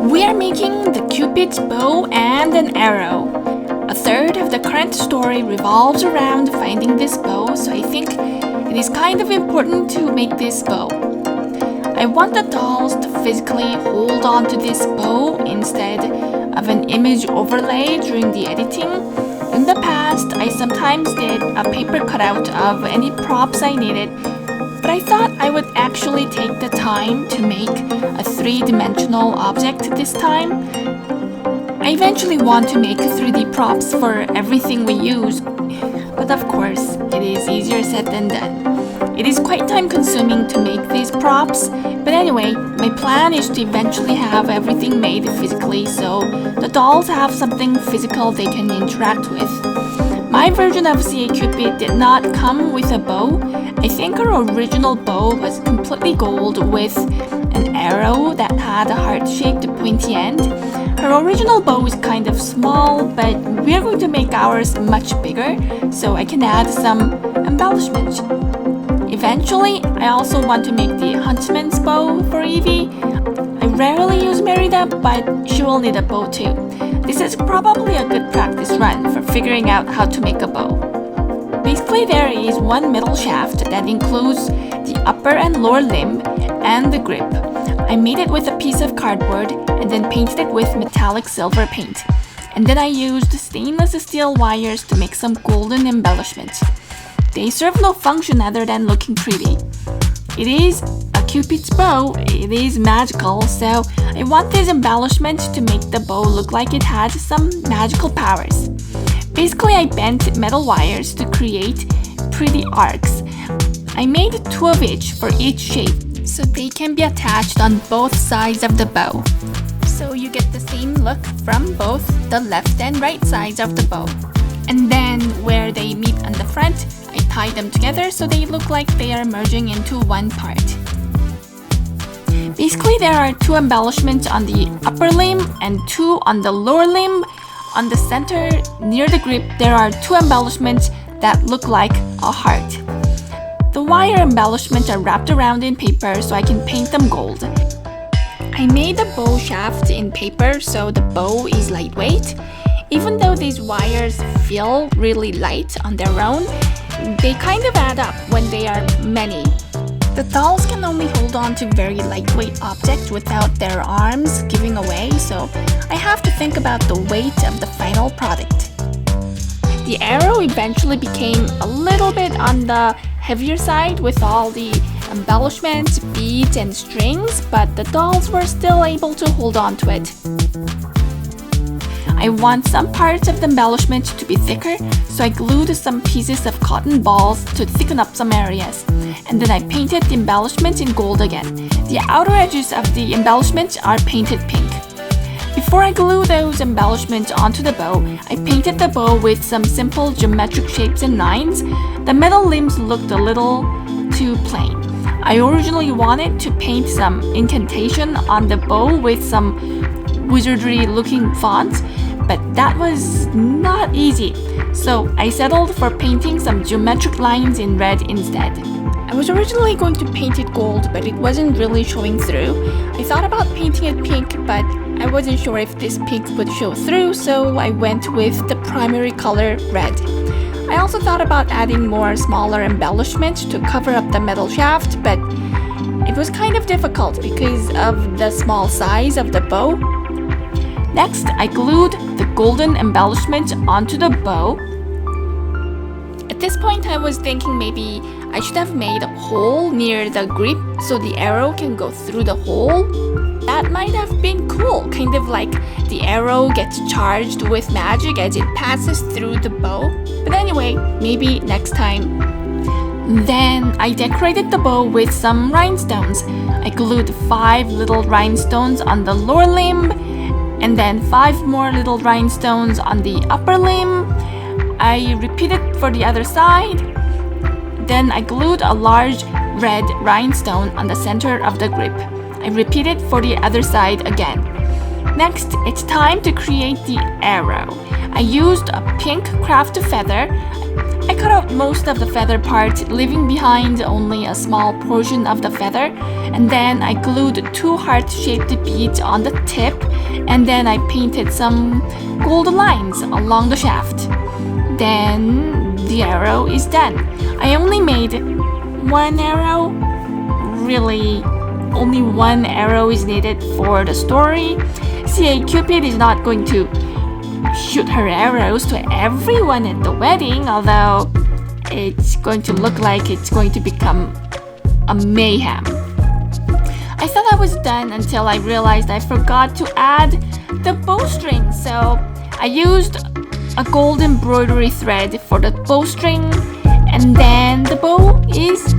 We are making the Cupid's bow and an arrow. A third of the current story revolves around finding this bow, so I think it is kind of important to make this bow. I want the dolls to physically hold on to this bow instead of an image overlay during the editing. In the past, I sometimes did a paper cutout of any props I needed, but I thought I would actually take the time to make a three-dimensional object this time. I eventually want to make 3D props for everything we use, but of course, it is easier said than done. It is quite time-consuming to make these props, but anyway, my plan is to eventually have everything made physically so the dolls have something physical they can interact with. My version of CA Cupid did not come with a bow. I think her original bow was completely gold with an arrow that had a heart-shaped pointy end. Her original bow is kind of small, but we are going to make ours much bigger so I can add some embellishments. Eventually, I also want to make the huntsman's bow for Evie. I rarely use Merida, but she will need a bow too. This is probably a good practice run for figuring out how to make a bow. Basically, there is one metal shaft that includes the upper and lower limb and the grip. I made it with a piece of cardboard and then painted it with metallic silver paint. And then I used stainless steel wires to make some golden embellishments. They serve no function other than looking pretty. It is a Cupid's bow, it is magical, so I want these embellishments to make the bow look like it had some magical powers. Basically, I bent metal wires to create pretty arcs. I made two of each for each shape, so they can be attached on both sides of the bow. So you get the same look from both the left and right sides of the bow. And then where they meet on the front, I tie them together so they look like they are merging into one part. Basically, there are two embellishments on the upper limb and two on the lower limb. On the center, near the grip, there are two embellishments that look like a heart. The wire embellishments are wrapped around in paper so I can paint them gold. I made the bow shaft in paper so the bow is lightweight. Even though these wires feel really light on their own, they kind of add up when they are many. The dolls can only hold on to very lightweight objects without their arms giving away, so I have to think about the weight of the final product. The arrow eventually became a little bit on the heavier side with all the embellishments, beads, and strings, but the dolls were still able to hold on to it. I want some parts of the embellishment to be thicker, so I glued some pieces of cotton balls to thicken up some areas. And then I painted the embellishments in gold again. The outer edges of the embellishments are painted pink. Before I glue those embellishments onto the bow, I painted the bow with some simple geometric shapes and lines. The metal limbs looked a little too plain. I originally wanted to paint some indentation on the bow with some wizardry-looking fonts, but that was not easy, so I settled for painting some geometric lines in red instead. I was originally going to paint it gold, but it wasn't really showing through. I thought about painting it pink, but I wasn't sure if this pink would show through, so I went with the primary color red. I also thought about adding more smaller embellishments to cover up the metal shaft, but it was kind of difficult because of the small size of the bow. Next, I glued the golden embellishment onto the bow. At this point, I was thinking maybe I should have made a hole near the grip so the arrow can go through the hole. That might have been cool, kind of like the arrow gets charged with magic as it passes through the bow. But anyway, maybe next time. Then I decorated the bow with some rhinestones. I glued 5 little rhinestones on the lower limb, and then 5 more little rhinestones on the upper limb. I repeated for the other side. Then I glued a large red rhinestone on the center of the grip. I repeated for the other side again. Next, it's time to create the arrow. I used a pink craft feather. I cut out most of the feather part, leaving behind only a small portion of the feather, and then I glued 2 heart-shaped beads on the tip, and then I painted some gold lines along the shaft. Then the arrow is done. I only made 1 arrow. Really, only 1 arrow is needed for the story. CA Cupid is not going to shoot her arrows to everyone at the wedding, although it's going to look like it's going to become a mayhem. I thought I was done until I realized I forgot to add the bowstring, so I used a gold embroidery thread for the bowstring, and then the bow is